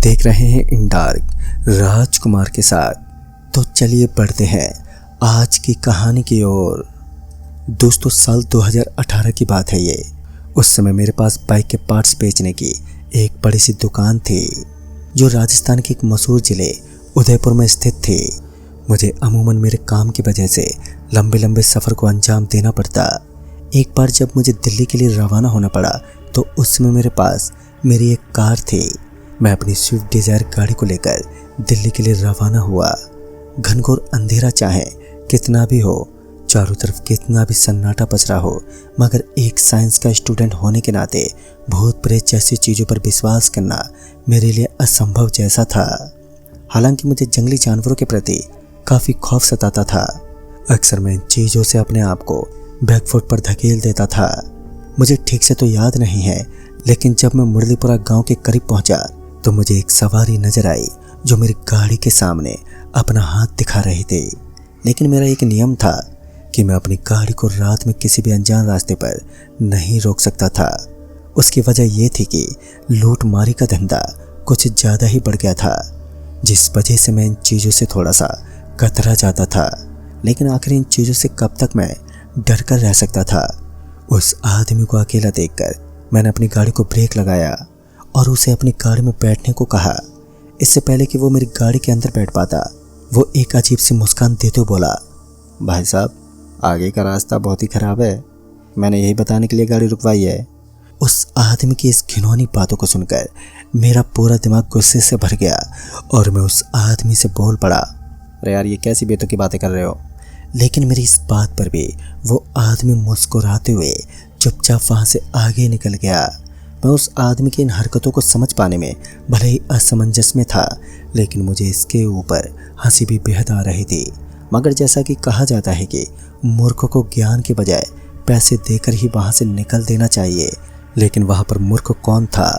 देख रहे हैं इन डार्क राजकुमार के साथ। तो चलिए बढ़ते हैं आज की कहानी की ओर। दोस्तों, साल 2018 की बात है ये। उस समय मेरे पास बाइक के पार्ट्स बेचने की एक बड़ी सी दुकान थी जो राजस्थान के एक मशहूर जिले उदयपुर में स्थित थी। मुझे अमूमन मेरे काम की वजह से लंबे लंबे सफ़र को अंजाम देना पड़ता। एक बार जब मुझे दिल्ली के लिए रवाना होना पड़ा तो उस समय मेरे पास मेरी एक कार थी। मैं अपनी स्विफ्ट डिज़ायर गाड़ी को लेकर दिल्ली के लिए रवाना हुआ। घनघोर अंधेरा चाहे कितना भी हो, चारों तरफ कितना भी सन्नाटा पसरा हो, मगर एक साइंस का स्टूडेंट होने के नाते भूत प्रेत जैसी चीज़ों पर विश्वास करना मेरे लिए असंभव जैसा था। हालांकि मुझे जंगली जानवरों के प्रति काफ़ी खौफ सताता था। अक्सर मैं इन चीज़ों से अपने आप को बैकफुट पर धकेल देता था। मुझे ठीक से तो याद नहीं है, लेकिन जब मैं मुरलीपुरा गांव के करीब पहुंचा तो मुझे एक सवारी नजर आई जो मेरी गाड़ी के सामने अपना हाथ दिखा रही थी। लेकिन मेरा एक नियम था कि मैं अपनी गाड़ी को रात में किसी भी अनजान रास्ते पर नहीं रोक सकता था। उसकी वजह यह थी कि लूट मारी का धंधा कुछ ज़्यादा ही बढ़ गया था, जिस वजह से मैं इन चीज़ों से थोड़ा सा कतरा जाता था। लेकिन आखिर इन चीज़ों से कब तक मैं डर कर रह सकता था। उस आदमी को अकेला देखकर मैंने अपनी गाड़ी को ब्रेक लगाया और उसे अपनी गाड़ी में बैठने को कहा। इससे पहले कि वो मेरी गाड़ी के अंदर बैठ पाता, वो एक अजीब सी मुस्कान देते हुए बोला, भाई साहब, आगे का रास्ता बहुत ही ख़राब है, मैंने यही बताने के लिए गाड़ी रुकवाई है। उस आदमी की इस घिनौनी बातों को सुनकर मेरा पूरा दिमाग गुस्से से भर गया और मैं उस आदमी से बोल पड़ा, अरे यार, ये कैसी बेतुकी की बातें कर रहे हो। लेकिन मेरी इस बात पर भी वो आदमी मुस्कुराते हुए चुपचाप वहाँ से आगे निकल गया। मैं उस आदमी की इन हरकतों को समझ पाने में भले ही असमंजस में था, लेकिन मुझे इसके ऊपर हंसी भी बेहद आ रही थी। मगर जैसा कि कहा जाता है कि मूर्खों को ज्ञान के बजाय पैसे देकर ही वहाँ से निकल देना चाहिए, लेकिन वहाँ पर मूर्ख कौन था,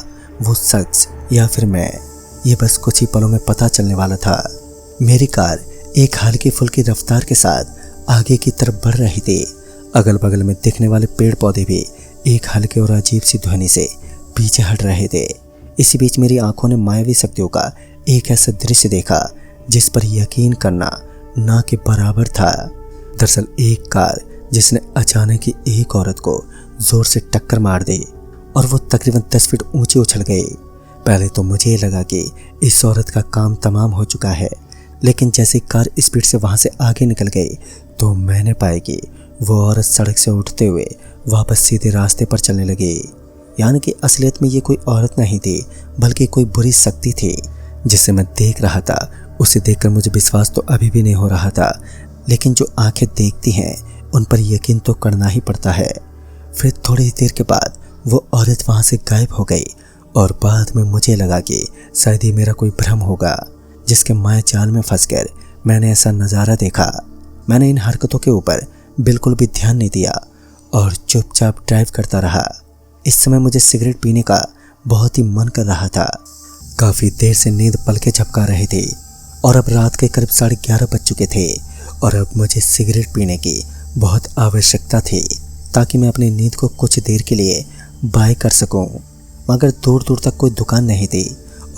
वो शख्स या फिर मैं, ये बस कुछ ही पलों में पता चलने वाला था। मेरी कार एक हल्की फुल्की रफ्तार के साथ आगे की तरफ बढ़ रही थी। अगल बगल में दिखने वाले पेड़ पौधे भी एक हल्के और अजीब सी ध्वनि से पीछे हट रहे थे। इसी बीच मेरी आंखों ने मायावी शक्तियों का एक ऐसा दृश्य देखा जिस पर यकीन करना ना के बराबर था। दरअसल एक कार जिसने अचानक ही एक औरत को जोर से टक्कर मार दी और वो तकरीबन 10 फीट ऊंची उछल गई। पहले तो मुझे लगा कि इस औरत का काम तमाम हो चुका है, लेकिन जैसे कार स्पीड से वहाँ से आगे निकल गई तो मैंने पाया कि वो औरत सड़क से उठते हुए वापस सीधे रास्ते पर चलने लगी। यानी कि असलियत में ये कोई औरत नहीं थी, बल्कि कोई बुरी शक्ति थी जिसे मैं देख रहा था। उसे देखकर मुझे विश्वास तो अभी भी नहीं हो रहा था, लेकिन जो आंखें देखती हैं उन पर यकीन तो करना ही पड़ता है। फिर थोड़ी देर के बाद वो औरत वहाँ से गायब हो गई और बाद में मुझे लगा कि शायद ही मेरा कोई भ्रम होगा, जिसके माया जाल में फंसकर मैंने ऐसा नज़ारा देखा। मैंने इन हरकतों के ऊपर बिल्कुल भी ध्यान नहीं दिया और चुपचाप ड्राइव करता रहा। इस समय मुझे सिगरेट पीने का बहुत ही मन कर रहा था। काफ़ी देर से नींद पलकें झपका रही थी और अब रात के करीब 11:30 बज चुके थे और अब मुझे सिगरेट पीने की बहुत आवश्यकता थी ताकि मैं अपनी नींद को कुछ देर के लिए बाय कर सकूं। मगर दूर दूर तक कोई दुकान नहीं थी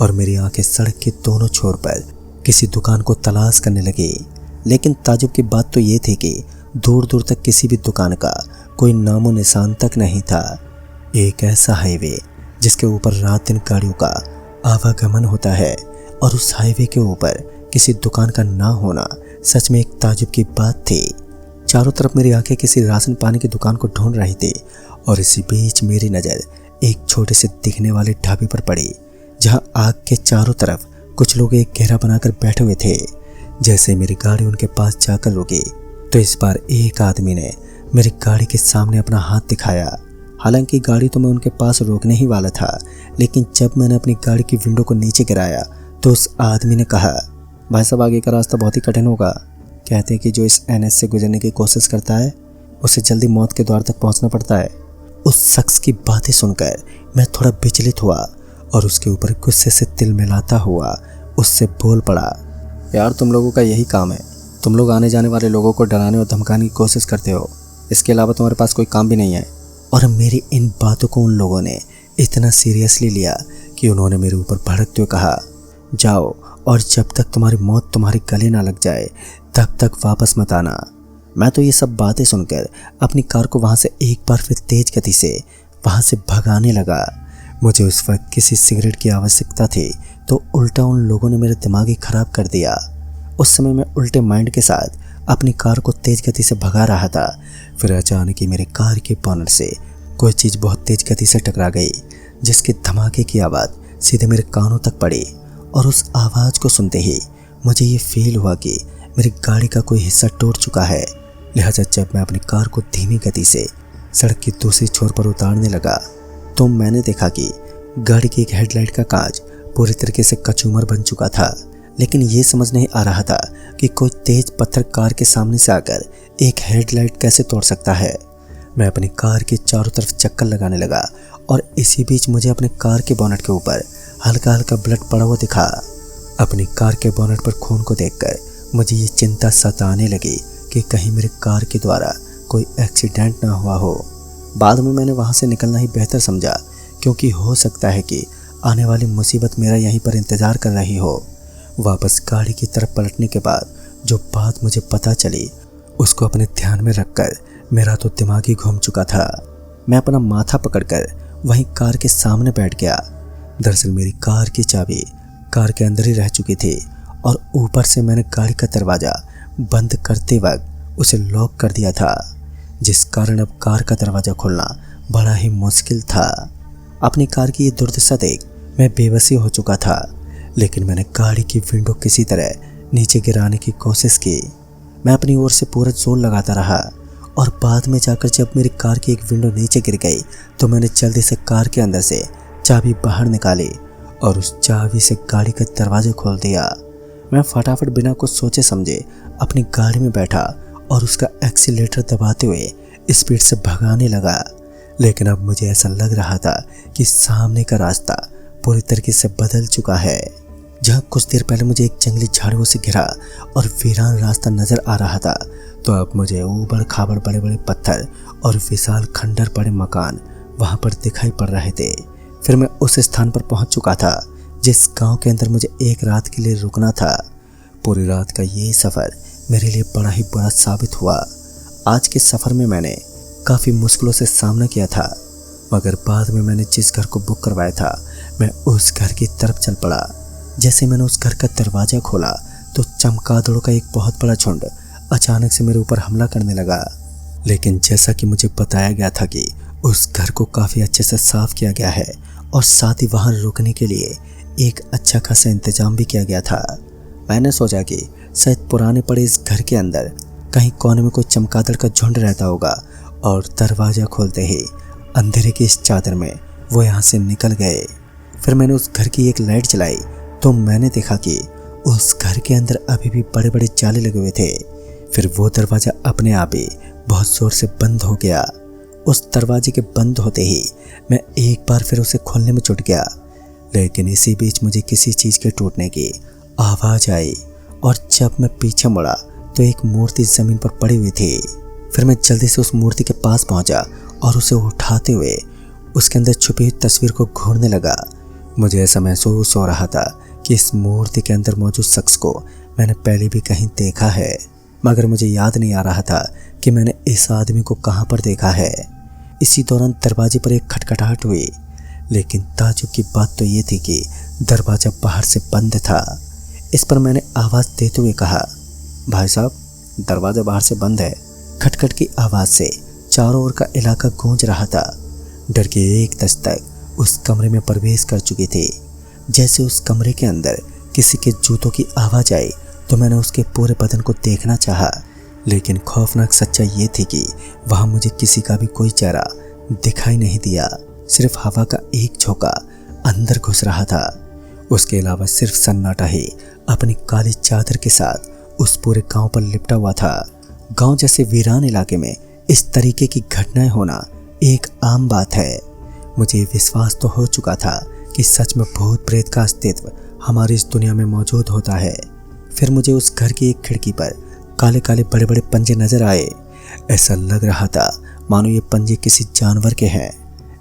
और मेरी आंखें सड़क के दोनों छोर पर किसी दुकान को तलाश करने लगी। लेकिन ताजुब की बात तो ये थी कि दूर दूर तक किसी भी दुकान का कोई नामो निशान तक नहीं था। एक ऐसा हाईवे जिसके ऊपर रात दिन गाड़ियों का आवागमन होता है और उस हाईवे के ऊपर किसी दुकान का ना होना सच में एक ताजुब की बात थी। चारों तरफ मेरी आंखें किसी राशन पानी की दुकान को ढूंढ रही थी और इसी बीच मेरी नज़र एक छोटे से दिखने वाले ढाबे पर पड़ी, जहां आग के चारों तरफ कुछ लोग एक घेरा बनाकर बैठे हुए थे। जैसे मेरी गाड़ी उनके पास जाकर रुकी तो इस बार एक आदमी ने मेरी गाड़ी के सामने अपना हाथ दिखाया। हालांकि गाड़ी तो मैं उनके पास रोकने ही वाला था, लेकिन जब मैंने अपनी गाड़ी की विंडो को नीचे गिराया तो उस आदमी ने कहा, भाई साहब, आगे का रास्ता बहुत ही कठिन होगा। कहते हैं कि जो इस NH से गुजरने की कोशिश करता है उसे जल्दी मौत के द्वार तक पहुंचना पड़ता है। उस शख्स की बातें सुनकर मैं थोड़ा विचलित हुआ और उसके ऊपर गुस्से से तिल मिलाता हुआ उससे बोल पड़ा, यार, तुम लोगों का यही काम है, तुम लोग आने जाने वाले लोगों को डराने और धमकाने की कोशिश करते हो, इसके अलावा तुम्हारे पास कोई काम भी नहीं है। और मेरी इन बातों को उन लोगों ने इतना सीरियसली लिया कि उन्होंने मेरे ऊपर भड़कते हुए कहा, जाओ और जब तक तुम्हारी मौत तुम्हारे गले ना लग जाए तब तक वापस मत आना। मैं तो ये सब बातें सुनकर अपनी कार को वहाँ से एक बार फिर तेज गति से वहाँ से भगाने लगा। मुझे उस वक्त किसी सिगरेट की आवश्यकता थी तो उल्टा उन लोगों ने मेरा दिमाग ही खराब कर दिया। उस समय मैं उल्टे माइंड के साथ अपनी कार को तेज गति से भगा रहा था। फिर अचानक ही मेरे कार के बोनट से कोई चीज़ बहुत तेज गति से टकरा गई, जिसके धमाके की आवाज़ सीधे मेरे कानों तक पड़ी। और उस आवाज़ को सुनते ही मुझे ये फील हुआ कि मेरी गाड़ी का कोई हिस्सा टूट चुका है। लिहाजा जब मैं अपनी कार को धीमी गति से सड़क की दूसरी छोर पर उतारने लगा तो मैंने देखा कि गाड़ी की एक हेडलाइट का कांच पूरी तरीके से कचूमर बन चुका था। लेकिन ये समझ नहीं आ रहा था कि कोई तेज पत्थर कार के सामने से आकर एक हेडलाइट कैसे तोड़ सकता है। मैं अपनी कार के चारों तरफ चक्कर लगाने लगा और इसी बीच मुझे अपने कार के बोनट के ऊपर हल्का हल्का ब्लड पड़ा हुआ दिखा। अपनी कार के बोनट पर खून को देखकर मुझे ये चिंता सताने लगी कि कहीं मेरे कार के द्वारा कोई एक्सीडेंट ना हुआ हो। बाद में मैंने वहाँ से निकलना ही बेहतर समझा, क्योंकि हो सकता है कि आने वाली मुसीबत मेरा यहीं पर इंतज़ार कर रही हो। वापस गाड़ी की तरफ पलटने के बाद जो बात मुझे पता चली उसको अपने ध्यान में रखकर मेरा तो दिमाग ही घूम चुका था। मैं अपना माथा पकड़कर वहीं कार के सामने बैठ गया। दरअसल मेरी कार की चाबी कार के अंदर ही रह चुकी थी और ऊपर से मैंने गाड़ी का दरवाज़ा बंद करते वक्त उसे लॉक कर दिया था, जिस कारण अब कार का दरवाज़ा खोलना बड़ा ही मुश्किल था। अपनी कार की ये दुर्दशा देख मैं बेबसी हो चुका था, लेकिन मैंने गाड़ी की विंडो किसी तरह नीचे गिराने की कोशिश की। मैं अपनी ओर से पूरा जोर लगाता रहा और बाद में जाकर जब मेरी कार की एक विंडो नीचे गिर गई तो मैंने जल्दी से कार के अंदर से चाबी बाहर निकाली और उस चाबी से गाड़ी का दरवाज़ा खोल दिया। मैं फटाफट बिना कुछ सोचे समझे अपनी गाड़ी में बैठा और उसका एक्सीलेटर दबाते हुए स्पीड से भगाने लगा। लेकिन अब मुझे ऐसा लग रहा था कि सामने का रास्ता पूरी तरीके से बदल चुका है। जहाँ कुछ देर पहले मुझे एक जंगली झाड़ियों से घिरा और वीरान रास्ता नजर आ रहा था, तो अब मुझे ऊबड़ खाबड़ बड़े बड़े पत्थर और विशाल खंडर पड़े मकान वहाँ पर दिखाई पड़ रहे थे। फिर मैं उस स्थान पर पहुँच चुका था जिस गांव के अंदर मुझे एक रात के लिए रुकना था। पूरी रात का ये सफ़र मेरे लिए बड़ा ही बुरा साबित हुआ। आज के सफ़र में मैंने काफ़ी मुश्किलों से सामना किया था, मगर बाद में मैंने जिस घर को बुक करवाया था मैं उस घर की तरफ चल पड़ा। जैसे मैंने उस घर का दरवाज़ा खोला तो चमगादड़ों का एक बहुत बड़ा झुंड अचानक से मेरे ऊपर हमला करने लगा। लेकिन जैसा कि मुझे बताया गया था कि उस घर को काफ़ी अच्छे से साफ़ किया गया है और साथ ही वहाँ रुकने के लिए एक अच्छा खासा इंतजाम भी किया गया था। मैंने सोचा कि शायद पुराने पड़े इस घर के अंदर कहीं कोने में कोई चमगादड़ का झुंड रहता होगा और दरवाज़ा खोलते ही अंधेरे की इस चादर में वो यहाँ से निकल गए। फिर मैंने उस घर की एक लाइट जलाई तो मैंने देखा कि उस घर के अंदर अभी भी बड़े बड़े जाले लगे हुए थे। फिर वो दरवाज़ा अपने आप ही बहुत ज़ोर से बंद हो गया। उस दरवाजे के बंद होते ही मैं एक बार फिर उसे खोलने में जुट गया, लेकिन इसी बीच मुझे किसी चीज़ के टूटने की आवाज़ आई और जब मैं पीछे मुड़ा तो एक मूर्ति ज़मीन पर पड़ी हुई थी। फिर मैं जल्दी से उस मूर्ति के पास पहुंचा और उसे उठाते हुए उसके अंदर छुपी हुई तस्वीर को घूरने लगा। मुझे ऐसा महसूस हो रहा था कि इस मूर्ति के अंदर मौजूद शख्स को मैंने पहले भी कहीं देखा है, मगर मुझे याद नहीं आ रहा था कि मैंने इस आदमी को कहाँ पर देखा है। इसी दौरान दरवाजे पर एक खटखटाहट हुई, लेकिन ताज्जुब की बात तो ये थी कि दरवाज़ा बाहर से बंद था। इस पर मैंने आवाज़ देते हुए कहा, भाई साहब, दरवाज़ा बाहर से बंद है। खटखट की आवाज़ से चारों ओर का इलाका गूंज रहा था। डर के एक दस्तक उस कमरे में प्रवेश कर चुकी थी। जैसे उस कमरे के अंदर किसी के जूतों की आवाज़ आई तो मैंने उसके पूरे बदन को देखना चाहा, लेकिन खौफनाक सच्चाई ये थी कि वहाँ मुझे किसी का भी कोई चेहरा दिखाई नहीं दिया। सिर्फ हवा का एक झोंका अंदर घुस रहा था। उसके अलावा सिर्फ सन्नाटा ही अपनी काली चादर के साथ उस पूरे गांव पर लिपटा हुआ था। गांव जैसे वीरान इलाके में इस तरीके की घटनाएं होना एक आम बात है। मुझे विश्वास तो हो चुका था कि सच में भूत प्रेत का अस्तित्व हमारी इस दुनिया में मौजूद होता है। फिर मुझे उस घर की एक खिड़की पर काले काले बड़े बड़े पंजे नजर आए। ऐसा लग रहा था मानो ये पंजे किसी जानवर के हैं,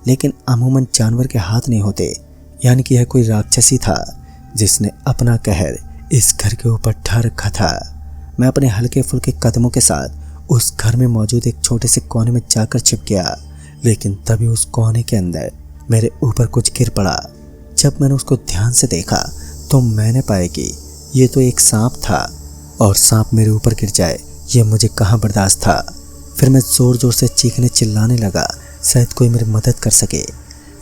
लेकिन अमूमन जानवर के हाथ नहीं होते, यानी कि यह कोई राक्षसी था जिसने अपना कहर इस घर के ऊपर ढा रखा था। मैं अपने हल्के फुल्के कदमों के साथ उस घर में मौजूद एक छोटे से कोने में जाकर छिप गया, लेकिन तभी उस कोने के अंदर मेरे ऊपर कुछ गिर पड़ा। जब मैंने उसको ध्यान से देखा तो मैंने पाया कि ये तो एक सांप था, और सांप मेरे ऊपर गिर जाए ये मुझे कहाँ बर्दाश्त था। फिर मैं जोर जोर से चीखने चिल्लाने लगा, शायद कोई मेरी मदद कर सके,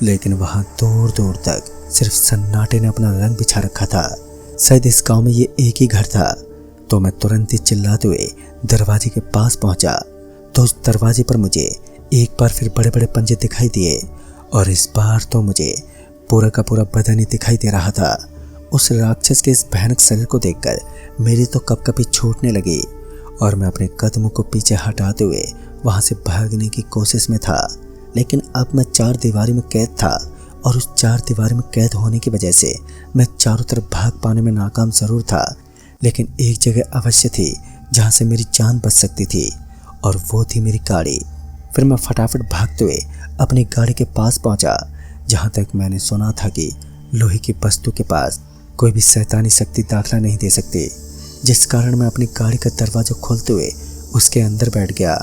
लेकिन वहाँ दूर दूर तक सिर्फ सन्नाटे ने अपना रंग बिछा रखा था। शायद इस गांव में ये एक ही घर था। तो मैं तुरंत ही चिल्लाते हुए दरवाजे के पास पहुंचा तो उस दरवाजे पर मुझे एक बार फिर बड़े बड़े पंजे दिखाई दिए, और इस बार तो मुझे पूरा का पूरा बदन ही दिखाई दे रहा था। उस राक्षस के इस भयानक शरीर को देखकर मेरी तो कपकपी छूटने लगी, और मैं अपने कदमों को पीछे हटाते हुए वहां से भागने की कोशिश में था। लेकिन अब मैं चार दीवारी में कैद था, और उस चार दीवारी में कैद होने की वजह से मैं चारों तरफ भाग पाने में नाकाम जरूर था, लेकिन एक जगह अवश्य थी जहां से मेरी जान बच सकती थी, और वो थी मेरी गाड़ी। फिर मैं फटाफट भागते हुए अपनी गाड़ी के पास पहुंचा, जहां तक मैंने सुना था कि लोहे की वस्तु के पास कोई भी शैतानी शक्ति दाखिला नहीं दे सकती, जिस कारण मैं अपनी गाड़ी का दरवाजा खोलते हुए उसके अंदर बैठ गया।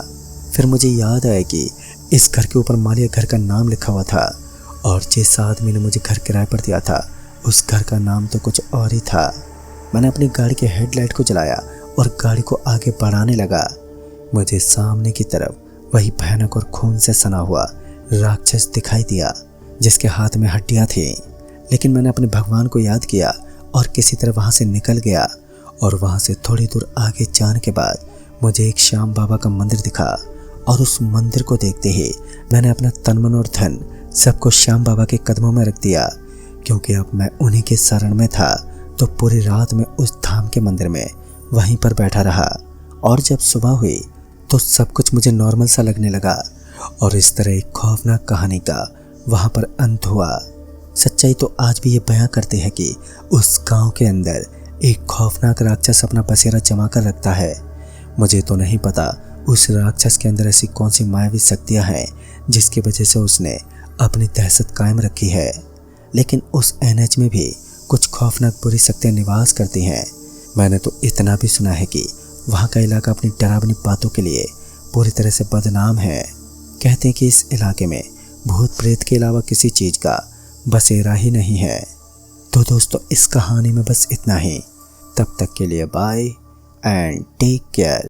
फिर मुझे याद आया कि इस घर के ऊपर मालिया घर का नाम लिखा हुआ था, और जिस आदमी ने मुझे घर किराए पर दिया था उस घर का नाम तो कुछ और ही था। मैंने अपनी गाड़ी के हेडलाइट को जलाया और गाड़ी को आगे बढ़ाने लगा। मुझे सामने की तरफ वही भयानक और खून से सना हुआ राक्षस दिखाई दिया, जिसके हाथ में हड्डियां थी। लेकिन मैंने अपने भगवान को याद किया और किसी तरह वहां से निकल गया, और वहां से थोड़ी दूर आगे जाने के बाद मुझे एक श्याम बाबा का मंदिर दिखा, और उस मंदिर को देखते ही मैंने अपना तन मन और धन सबको श्याम बाबा के कदमों में रख दिया, क्योंकि अब मैं उन्हीं के शरण में था। तो पूरी रात में उस धाम के मंदिर में वहीं पर बैठा रहा, और जब सुबह हुई तो सब कुछ मुझे नॉर्मल सा लगने लगा, और इस तरह एक खौफनाक कहानी का वहां पर अंत हुआ। सच्चाई तो आज भी ये बयां करते हैं कि उस गांव के अंदर एक खौफनाक राक्षस अपना बसेरा जमा कर रखता है। मुझे तो नहीं पता उस राक्षस के अंदर ऐसी कौन सी मायावी शक्तियां हैं जिसकी वजह से उसने अपनी दहशत कायम रखी है, लेकिन उस एनएच में भी कुछ खौफनाक बुरी शक्तियां निवास करती हैं। मैंने तो इतना भी सुना है कि वहाँ का इलाका अपनी डरावनी बातों के लिए पूरी तरह से बदनाम है। कहते हैं कि इस इलाके में भूत प्रेत के अलावा किसी चीज़ का बसेरा ही नहीं है। तो दोस्तों, इस कहानी में बस इतना ही। तब तक के लिए बाय एंड टेक केयर।